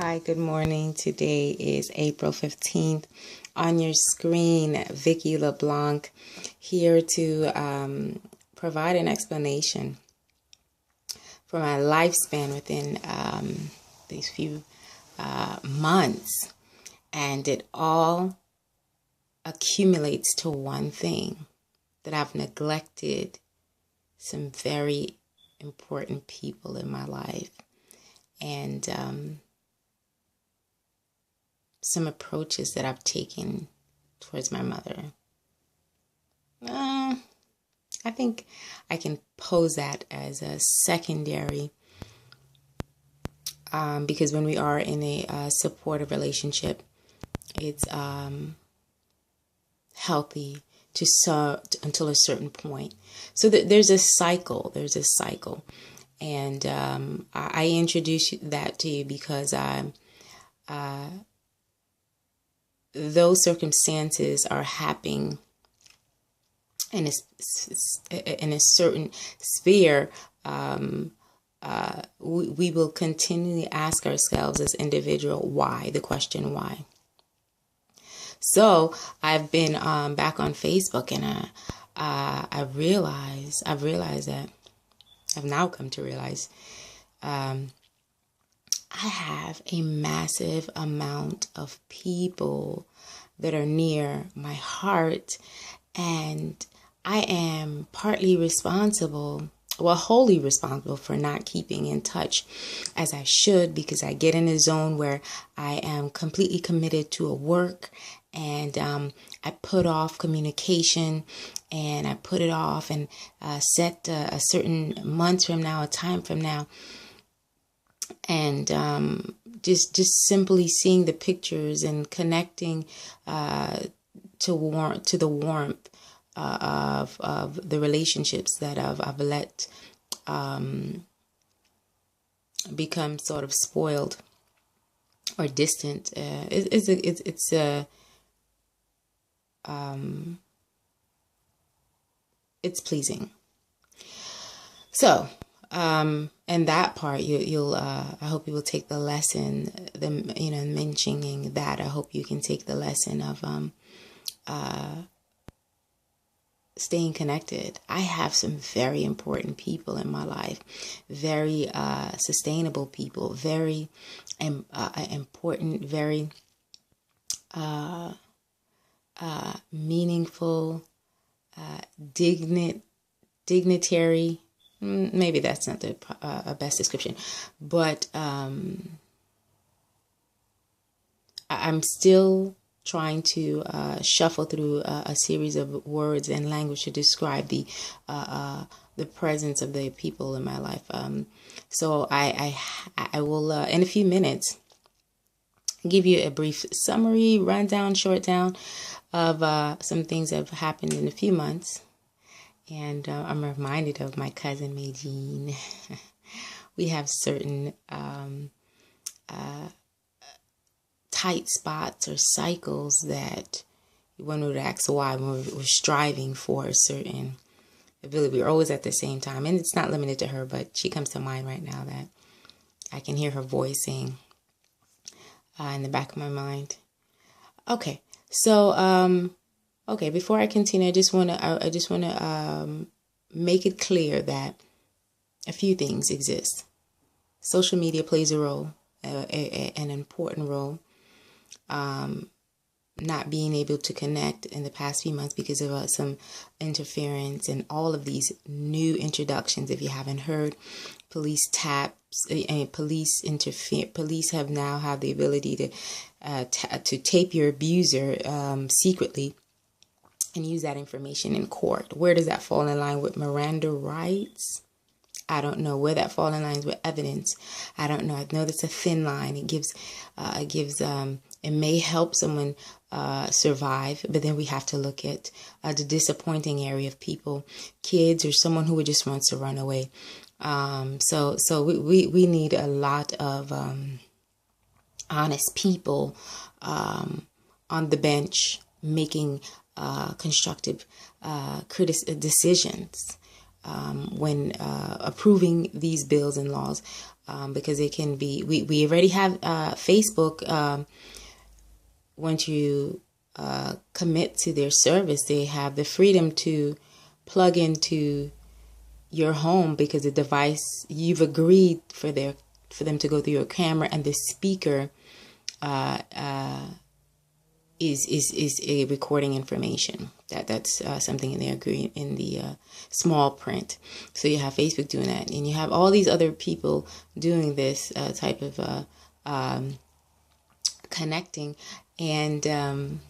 Hi, good morning. Today is April 15th. On your screen, Vicki LeBlanc here to provide an explanation for my lifespan within these few months. And it all accumulates to one thing, that I've neglected some very important people in my life. And some approaches that I've taken towards my mother. I think I can pose that as a secondary because when we are in a supportive relationship, it's healthy to serve until a certain point. So there's a cycle. And I introduce that to you because those circumstances are happening in a certain sphere. We will continually ask ourselves as individual why, the question why. So I've been back on Facebook, and I've now come to realize I have a massive amount of people that are near my heart, and I am partly responsible, wholly responsible for not keeping in touch as I should, because I get in a zone where I am completely committed to a work, and I put off communication, and I put it off and set a certain month from now, a time from now. And just simply seeing the pictures and connecting to the warmth of the relationships that I've let become sort of spoiled or distant. It's pleasing. So. And that part, you'll I hope you will take the lesson, mentioning that, I hope you can take the lesson of staying connected. I have some very important people in my life, very sustainable people, very important, very meaningful, dignitary. Maybe that's not the best description, but I'm still trying to shuffle through a series of words and language to describe the presence of the people in my life. So I will in a few minutes give you a brief summary, short down of some things that have happened in a few months. And I'm reminded of my cousin Maydeen. We have certain tight spots or cycles that one would ask why we're striving for a certain ability. We're always at the same time. And it's not limited to her, but she comes to mind right now that I can hear her voicing in the back of my mind. Okay, so before I continue, I just want to make it clear that a few things exist. Social media plays a role, an important role. Not being able to connect in the past few months because of some interference and all of these new introductions. If you haven't heard, police taps and police interfere. Police have the ability to tape your abuser secretly and use that information in court. Where does that fall in line with Miranda rights? I don't know. Where that falls in line with evidence, I don't know. I know that's a thin line. It may help someone survive, but then we have to look at the disappointing area of people, kids, or someone who just wants to run away. So we need a lot of honest people on the bench making constructive decisions. when approving these bills and laws, because it can be, we already have Facebook. Once you commit to their service, they have the freedom to plug into your home, because the device, you've agreed for them to go through your camera, and the speaker is a recording information. That's something in the agree in the small print. So you have Facebook doing that, and you have all these other people doing this type of connecting, and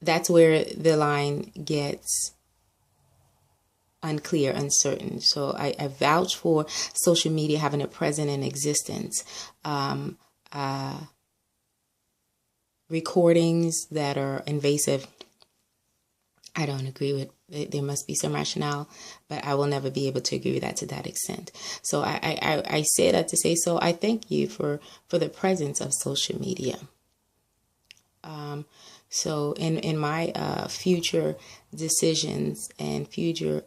that's where the line gets unclear, uncertain. So I vouch for social media having a present in existence. Recordings that are invasive, I don't agree with. There must be some rationale, but I will never be able to agree with that to that extent. So I say that to say, so I thank you for the presence of social media. So in my future decisions and future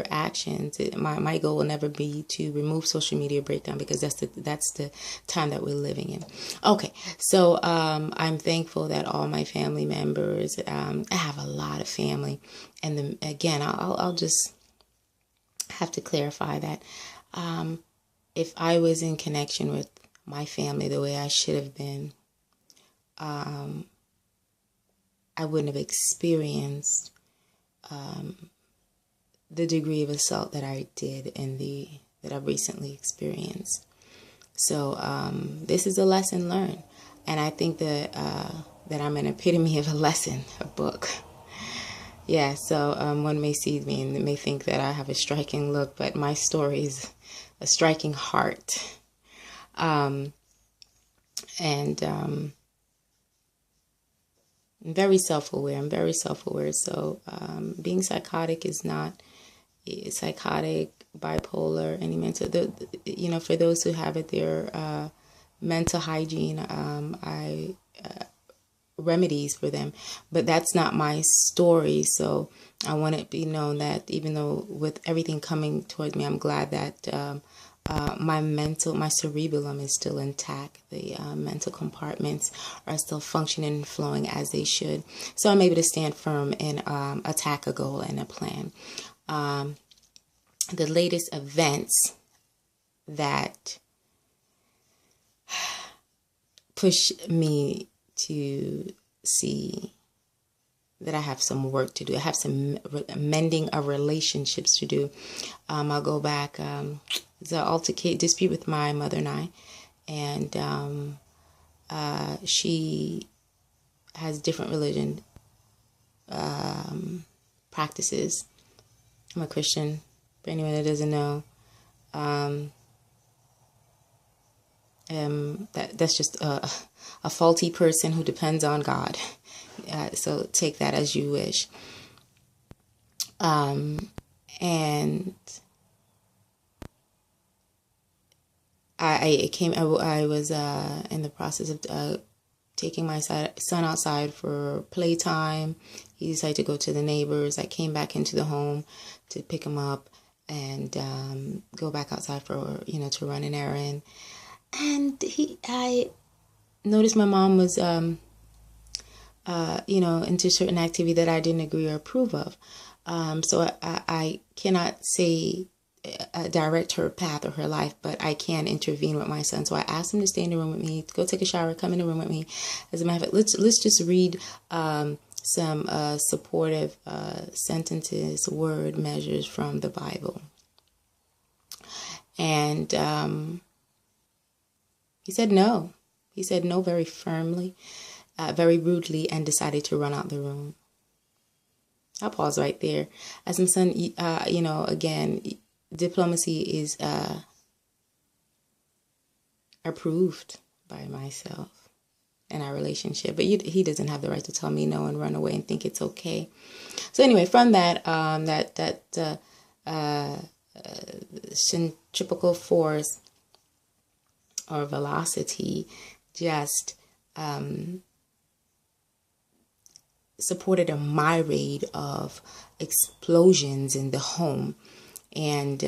actions, my goal will never be to remove social media breakdown, because that's the time that we're living in. Okay, so I'm thankful that all my family members, I have a lot of family, and then again, I'll just have to clarify that if I was in connection with my family the way I should have been, I wouldn't have experienced the degree of assault that I did and that I've recently experienced. So this is a lesson learned, and I think that I'm an epitome of a lesson, a book. Yeah. So one may see me and may think that I have a striking look, but my story is a striking heart, and I'm very self-aware. So being psychotic is not psychotic, bipolar, any mental. For those who have it, their mental hygiene, remedies for them. But that's not my story. So I want it to be known that even though with everything coming towards me, I'm glad that my cerebellum is still intact. The mental compartments are still functioning and flowing as they should. So I'm able to stand firm and attack a goal and a plan. The latest events that push me to see that I have some work to do. I have some mending of relationships to do. I'll go back. It's an altercation, dispute with my mother and I, and she has different religion practices. I'm a Christian, for anyone that doesn't know. That's just a faulty person who depends on God. So take that as you wish. And I was in the process of taking my son outside for playtime. He decided to go to the neighbors. I came back into the home to pick him up and go back outside for, to run an errand. And I noticed my mom was, into certain activity that I didn't agree or approve of. So I cannot say direct her path or her life, but I can intervene with my son. So I asked him to stay in the room with me, to go take a shower, come in the room with me. As a matter of fact, let's just read some supportive sentences, word measures from the Bible. And he said no. He said no very firmly, very rudely, and decided to run out the room. I'll pause right there. As my son, again, diplomacy is approved by myself in our relationship, but he doesn't have the right to tell me no and run away and think it's okay. So anyway, from that, centripetal force or velocity just supported a myriad of explosions in the home. And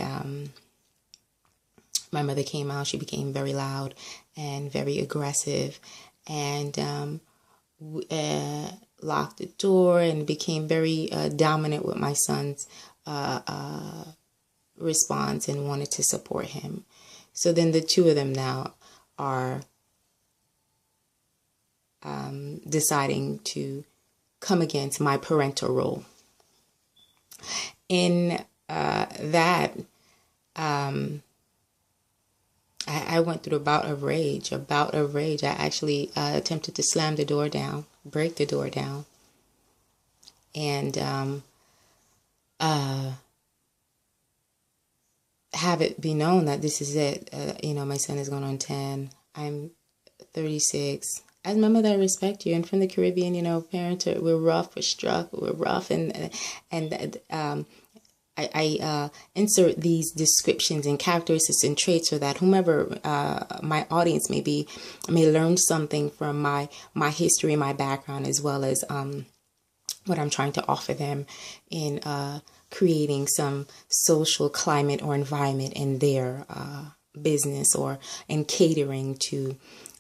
my mother came out. She became very loud and very aggressive, and locked the door and became very dominant with my son's response and wanted to support him. So then the two of them now are deciding to come against my parental role. In that, I went through a bout of rage. I actually attempted to slam the door down, break the door down, and have it be known that this is it. My son is going on 10. I'm 36. As my mother, I respect you. And from the Caribbean, parents we're rough, we're struck, we're rough, and I insert these descriptions and characteristics and traits so that whomever my audience may learn something from my history, my background, as well as what I'm trying to offer them in creating some social climate or environment in their business, or in catering to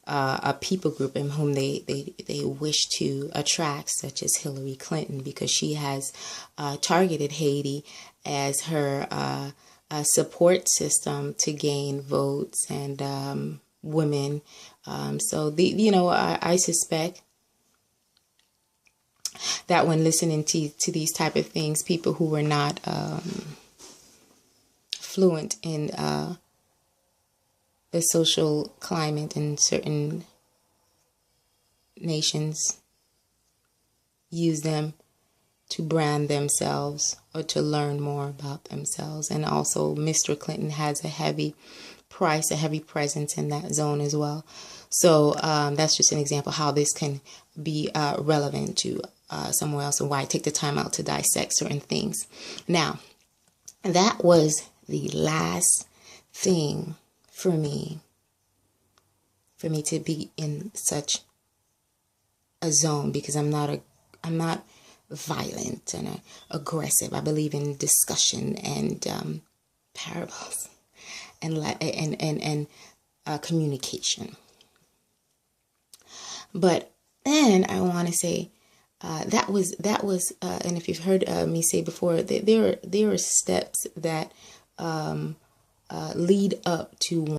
a people group in whom they wish to attract, such as Hillary Clinton, because she has targeted Haiti as her support system to gain votes and women. So I suspect that when listening to these type of things, people who were not fluent in the social climate in certain nations use them to brand themselves or to learn more about themselves. And also Mr. Clinton has a heavy presence in that zone as well. So that's just an example how this can be relevant to somewhere else, and why I take the time out to dissect certain things. Now, that was the last thing for me to be in such a zone, because I'm not violent and aggressive. I believe in discussion and parables and communication. But then I want to say that was and if you've heard me say before, there are steps that lead up to